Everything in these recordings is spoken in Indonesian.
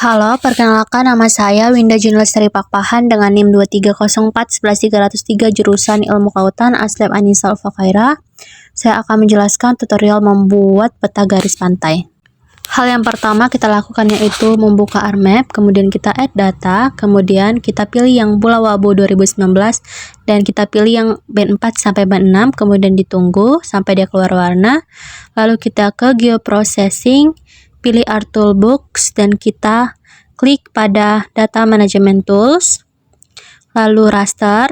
Halo, perkenalkan nama saya Winda Junil Lestari Pakpahan dengan NIM 2304-11303 jurusan Ilmu Kelautan Aslab Anissa Ulfa-Khaira. Saya akan menjelaskan tutorial membuat peta garis pantai. Hal yang pertama kita lakukan yaitu membuka ArcMap, kemudian kita add data, kemudian kita pilih yang Pulau Wabu 2019 dan kita pilih yang band 4 sampai band 6, kemudian ditunggu sampai dia keluar warna. Lalu kita ke Geoprocessing, pilih Art Toolbox dan kita klik pada Data Management Tools, lalu Raster,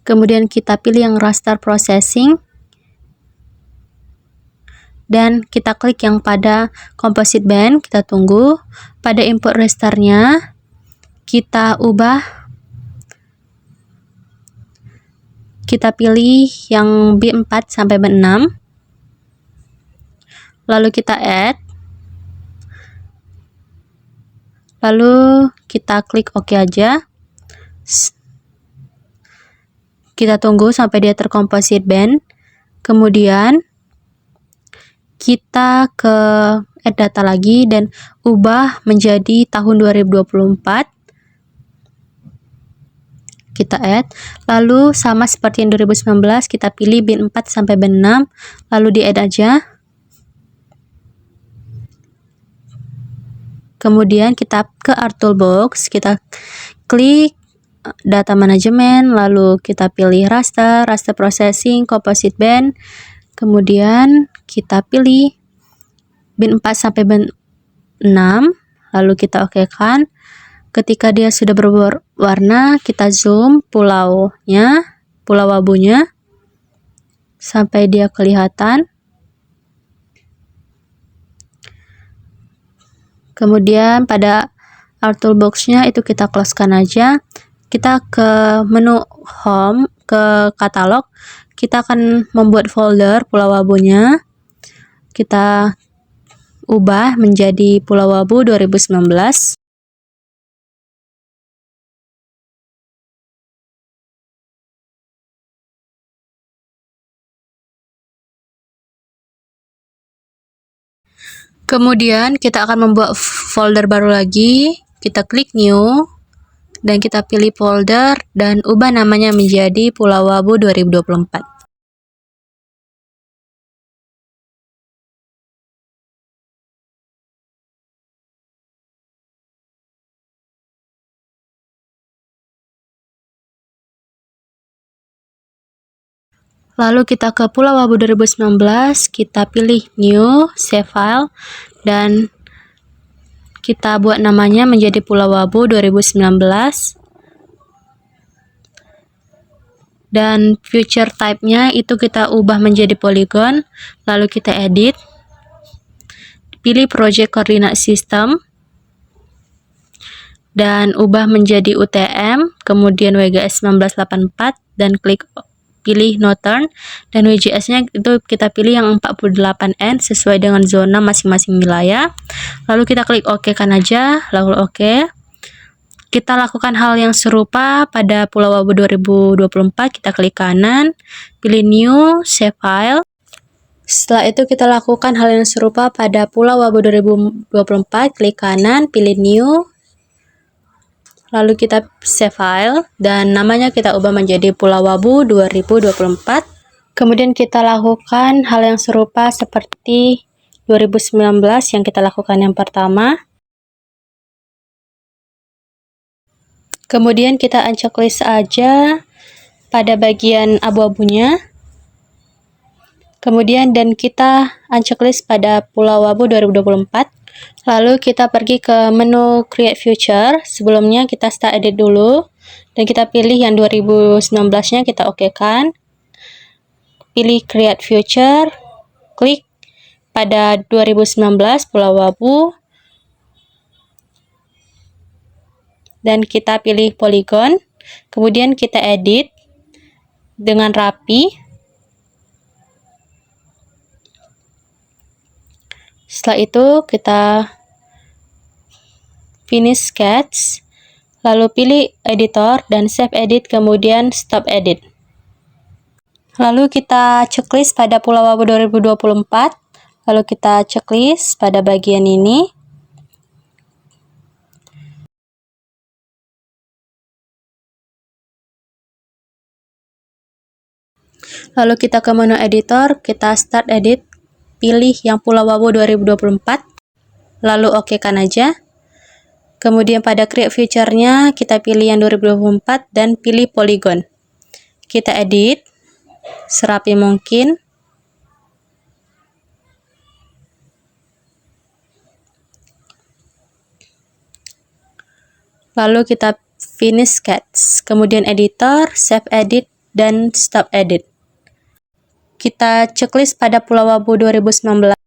kemudian kita pilih yang Raster Processing, dan kita klik yang pada Composite Band, kita tunggu. Pada input rasternya, kita ubah, kita pilih yang B4 sampai B6, lalu kita add, lalu kita klik OK aja. Kita tunggu sampai dia tercomposite band, kemudian kita ke add data lagi dan ubah menjadi tahun 2024. Kita add, lalu sama seperti yang 2019 kita pilih bin 4 sampai bin 6, lalu di add aja. Kemudian kita ke Art Toolbox, kita klik Data Management, lalu kita pilih Raster, Raster Processing, Composite Band, kemudian kita pilih bin 4 sampai bin 6, lalu kita okekan. Ketika dia sudah berwarna, kita zoom pulaunya, Pulau Wabunya, sampai dia kelihatan. Kemudian pada Art Toolbox-nya itu kita close-kan aja. Kita ke menu Home, ke katalog, kita akan membuat folder Pulau Wabunya. Kita ubah menjadi Pulau Wabu 2019. Kemudian kita akan membuat folder baru lagi. Kita klik New dan kita pilih folder dan ubah namanya menjadi Pulau Wabu 2024. Lalu kita ke Pulau Wabu 2019, kita pilih New, Save File, dan kita buat namanya menjadi Pulau Wabu 2019. Dan future type-nya itu kita ubah menjadi polygon, lalu kita edit. Pilih Project Coordinate System, dan ubah menjadi UTM, kemudian WGS 1984, dan klik pilih No Turn, dan WGS-nya itu kita pilih yang 48N sesuai dengan zona masing-masing wilayah. Lalu kita klik OK kan aja, lalu OK. Kita lakukan hal yang serupa pada Pulau Wabu 2024, kita klik kanan, pilih New, Save File. Setelah itu kita lakukan hal yang serupa pada Pulau Wabu 2024, klik kanan, pilih New, lalu kita save file dan namanya kita ubah menjadi Pulau Wabu 2024. Kemudian kita lakukan hal yang serupa seperti 2019 yang kita lakukan yang pertama. Kemudian kita unchecklist aja pada bagian abu-abunya. Kemudian dan kita unchecklist pada Pulau Wabu 2024. Lalu kita pergi ke menu Create Future. Sebelumnya kita start edit dulu dan kita pilih yang 2019-nya kita okekan. Pilih Create Future, klik pada 2019 Pulau Wabu dan kita pilih polygon. Kemudian kita edit dengan rapi. Setelah itu kita finish sketch, lalu pilih editor dan save edit, kemudian stop edit. Lalu kita checklist pada Pulau Wabu 2024, Lalu kita checklist pada bagian ini. Lalu kita ke menu editor, kita start edit, pilih yang Pulau Wabu 2024, lalu oke kan aja. Kemudian pada create feature-nya, kita pilih yang 2024 dan pilih polygon. Kita edit serapi mungkin. Lalu kita finish sketch. Kemudian editor, save edit, dan stop edit. Kita checklist pada Pulau Wabu 2019.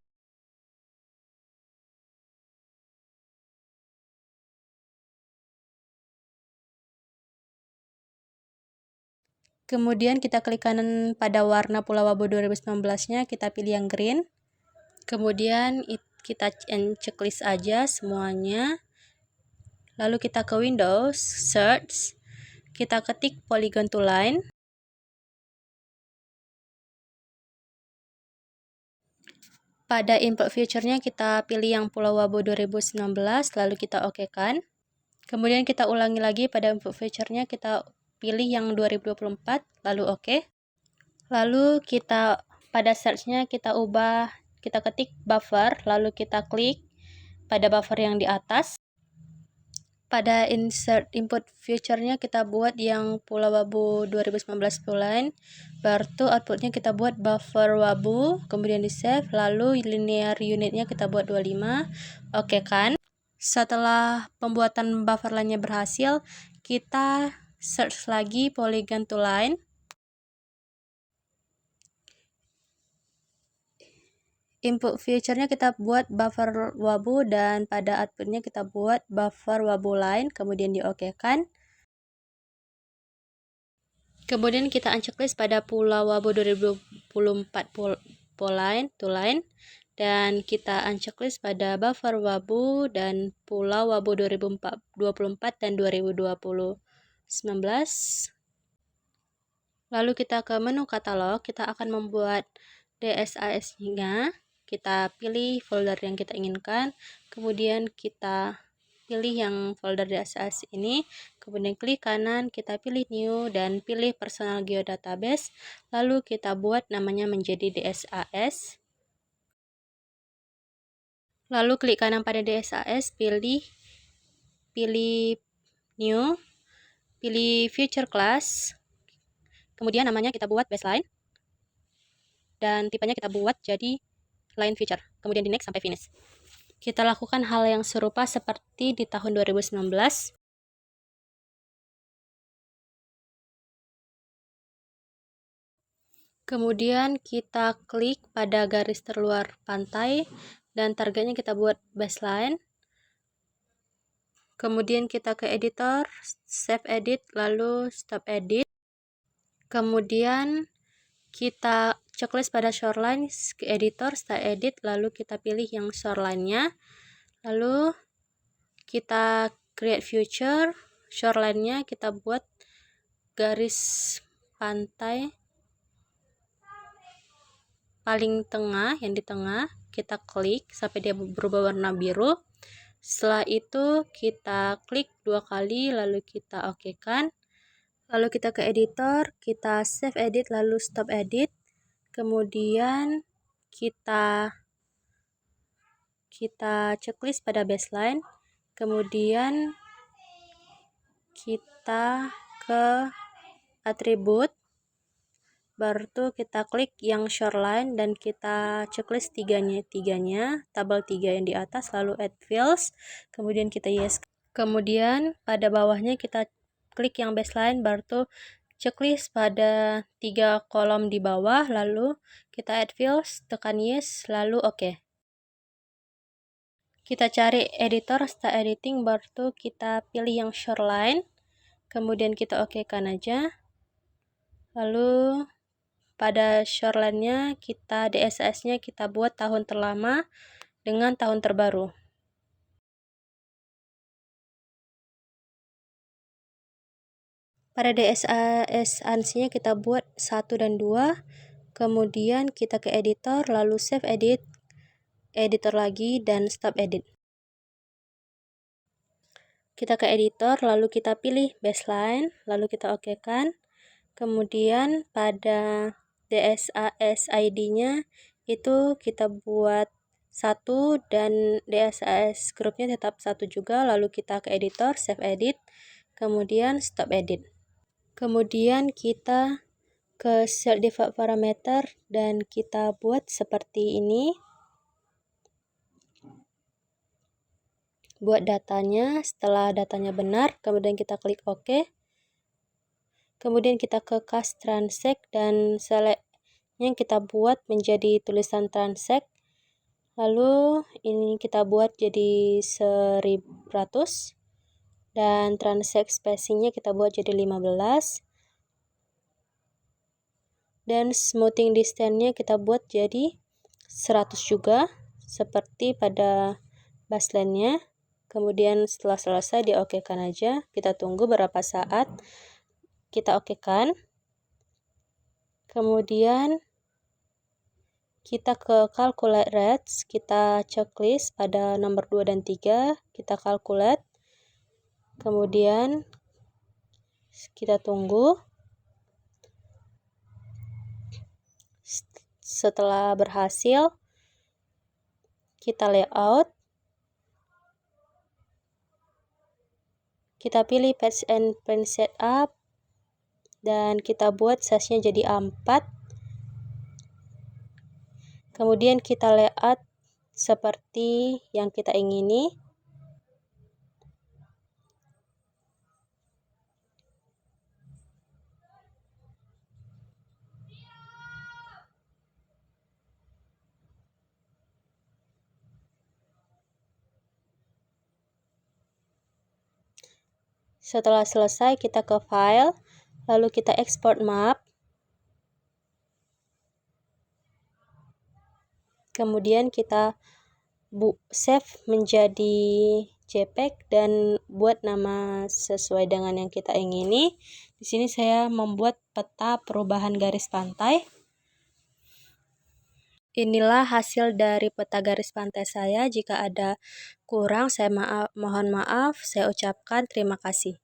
Kemudian kita klik kanan pada warna Pulau Wabu 2019-nya, kita pilih yang green. Kemudian kita checklist aja semuanya. Lalu kita ke Windows, search, kita ketik polygon to line. Pada input feature-nya kita pilih yang Pulau Wabu 2019, lalu kita oke kan. Kemudian kita ulangi lagi pada input feature-nya, kita pilih yang 2024, lalu oke. Lalu kita pada search-nya kita ubah, kita ketik buffer, lalu kita klik pada buffer yang di atas. Pada insert input feature-nya kita buat yang Pulau Wabu 2019 full line, baru outputnya kita buat buffer Wabu, kemudian di save, lalu linear unitnya kita buat 25, oke kan. Setelah pembuatan buffer line-nya berhasil, kita search lagi polygon to line. Input feature-nya kita buat buffer Wabu dan pada outputnya kita buat buffer Wabu line, kemudian di oke kan. Kemudian kita unchecklist pada Pulau Wabu 2024 line to line, dan kita unchecklist pada buffer Wabu dan Pulau Wabu 2024 dan 2019. Lalu kita ke menu katalog, kita akan membuat DSAS-nya. Kita pilih folder yang kita inginkan, kemudian kita pilih yang folder DSAS ini, kemudian klik kanan, kita pilih new dan pilih personal geodatabase, lalu kita buat namanya menjadi DSAS. Lalu klik kanan pada DSAS, pilih new, pilih future class, kemudian namanya kita buat baseline, dan tipenya kita buat jadi line feature, kemudian di next sampai finish. Kita lakukan hal yang serupa seperti di tahun 2019. Kemudian kita klik pada garis terluar pantai dan targetnya kita buat baseline. Kemudian kita ke editor, save edit, lalu stop edit. Kemudian kita checklist pada shoreline, ke editor, start edit, lalu kita pilih yang shoreline-nya. Lalu kita create feature, shoreline-nya kita buat garis pantai paling tengah, yang di tengah, kita klik sampai dia berubah warna biru. Setelah itu kita klik 2 kali, lalu kita oke kan. Lalu kita ke editor, kita save edit, lalu stop edit. Kemudian kita checklist pada baseline, kemudian kita ke atribut, baru kita klik yang shoreline dan kita checklist tiganya, tabel 3 yang di atas, lalu add fields, kemudian kita yes. Kemudian pada bawahnya kita klik yang baseline, baru checklist pada 3 kolom di bawah, lalu kita add fields, tekan yes, lalu oke. Kita cari editor, start editing, baru kita pilih yang shoreline, kemudian kita oke kan aja. Lalu pada shoreline-nya kita DSAS-nya kita buat tahun terlama dengan tahun terbaru. Pada DSAS-nya kita buat 1 dan 2, kemudian kita ke editor, lalu save edit, editor lagi dan stop edit. Kita ke editor, lalu kita pilih baseline, lalu kita okekan. Kemudian pada DSAS ID-nya itu kita buat 1 dan DSAS grupnya tetap 1 juga, lalu kita ke editor, save edit, kemudian stop edit. Kemudian kita ke set default parameter dan kita buat seperti ini. Buat datanya, setelah datanya benar, kemudian kita klik OK. Kemudian kita ke cast transact dan select-nya kita buat menjadi tulisan transact. Lalu ini kita buat jadi 1100 dan transact spacing-nya kita buat jadi 15. Dan smoothing distance-nya kita buat jadi 100 juga seperti pada baseline-nya. Kemudian setelah selesai di okekan aja, kita tunggu beberapa saat, kita okekan. Kemudian kita ke calculate rates, kita checklist pada nomor 2 dan 3, kita calculate. Kemudian kita tunggu. Setelah berhasil, kita layout. Kita pilih patch and print setup dan kita buat size-nya jadi A4. Kemudian kita layout seperti yang kita ingini. Setelah selesai, kita ke file, lalu kita export map. Kemudian kita save menjadi JPEG dan buat nama sesuai dengan yang kita ingini. Di sini saya membuat peta perubahan garis pantai. Inilah hasil dari peta garis pantai saya. Jika ada kurang, saya mohon maaf. Saya ucapkan terima kasih.